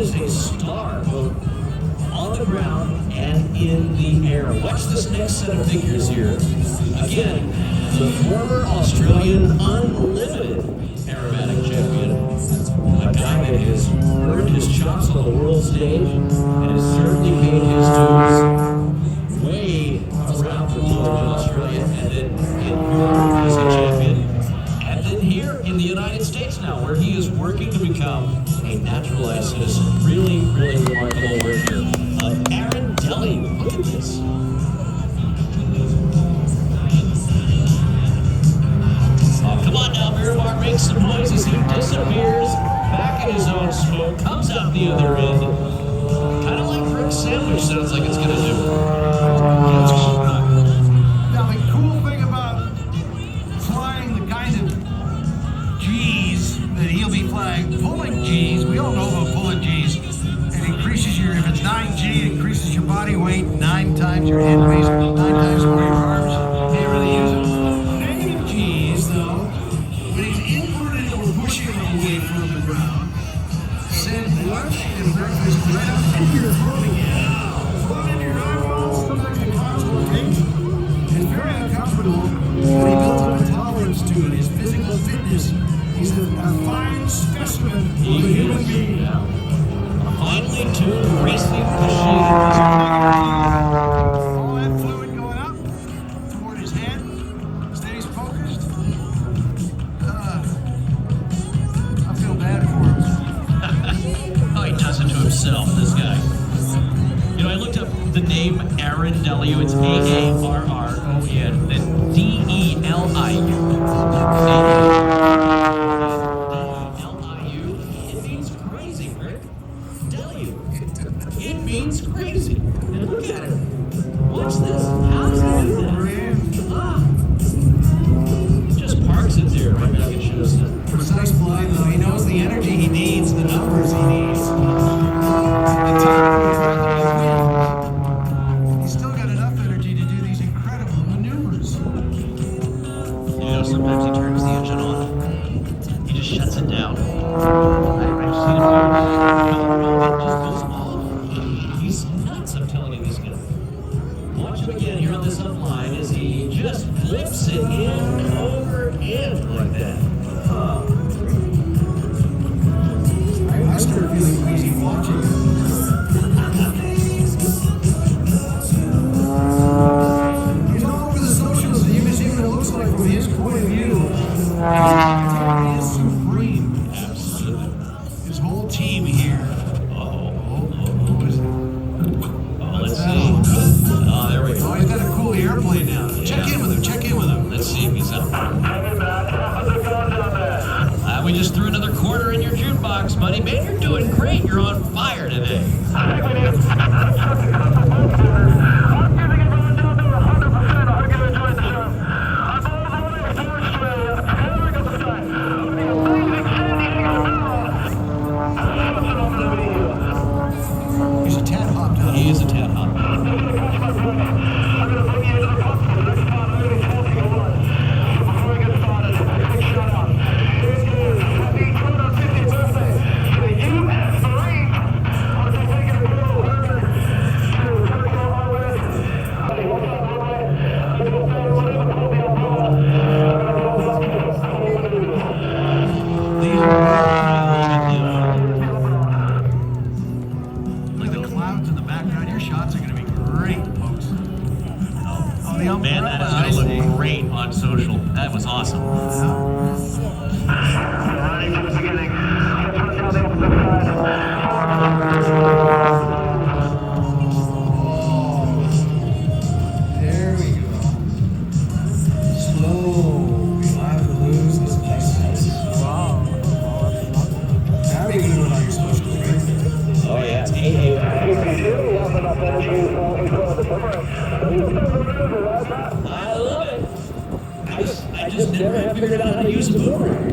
is a star, both on the ground and in the air. Watch this next set of figures here. Again, the former Australian Unlimited aerobatic champion. A guy that has earned his chops on the world stage and has certainly paid his dues way around the globe in Australia, and then in Europe he's a champion. And then here in the United States now, where he is working to become a naturalized citizen. Really, really remarkable work here. Deli, look at this. Oh, come on now, Mira makes some noise as he disappears back in his own smoke, comes out the other end. Kind of like Rick's sandwich sounds like it's going to do. Now, the cool thing about flying the kind of G's that he'll be flying, pulling G's, we all know about pulling G's. It increases your, if it's 9G, it increases your body weight 9 times, your head weight 9 times more, your arms. Can't really use it. Negative G's, though, when he's inverted or pushing him away from the ground, send lunch and breakfast right up into your throat again. Float into your eyeballs, sometimes the clouds will take. It's very uncomfortable, but he builds up a tolerance to it. His physical fitness, he's a fine specimen of a human being. Finely tuned racing machine. All that fluid going up toward his head, stays focused. I feel bad for him. Oh, he does it to himself, this guy. You know, I looked up the name Deli. It's A-A-R-R-O-N, then D-E-L-I-U. It means crazy, Rick. It means crazy. And look at it. Watch this. How does he do that? Just parks it there right back and shows the Precise flying, though. He knows the energy he needs, the numbers he needs. The time he's ready to win. He's still got enough energy to do these incredible maneuvers. You know, sometimes he turns the engine on. He just shuts it down. I've seen him do it just goes off. He's nuts, I'm telling you, this guy. Watch him again here on this upline as he just flips it in over in like that. I started feeling queasy watching it. He's all over the socials, and you can see what it looks like from his point of view. He is supreme. Absolutely. His whole team here. Let's see. Oh, there we Oh, go. he's got a cool airplane now. Check in with him. Check in with him. Let's see if he's up. We just threw another quarter in your jukebox, buddy. Man, you're doing great. You're on fire today. He's a tad hopped up. He is a tad hot. Look at the clouds in the background. Your shots are going to be great, folks. Oh, the Man, that is going to look great on social. That was awesome. Ready for the beginning. There we go. Slow. We have to lose this place. Wow. Now you're going to know how you're supposed to do. Oh, yeah. It's AA. I love it. I just never have figured out how to use a boomerang.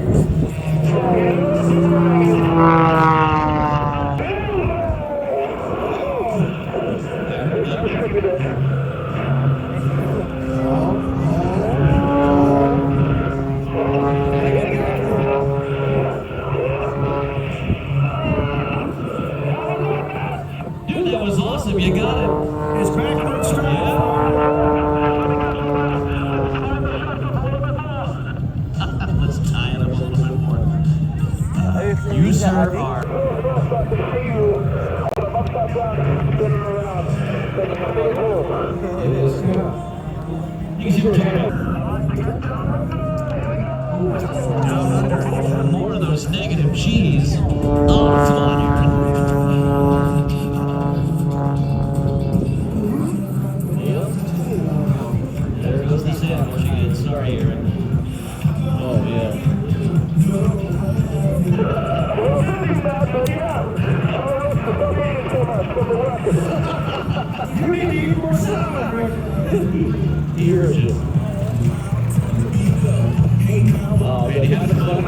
car. It is. You can see what Down under. More of those negative G's. Oh, come on, Aaron. Yep. There goes the sandwich again. Sorry, Aaron. Oh, yeah. You need to eat more salad, Rick. He hears you. Oh, man, you had fun.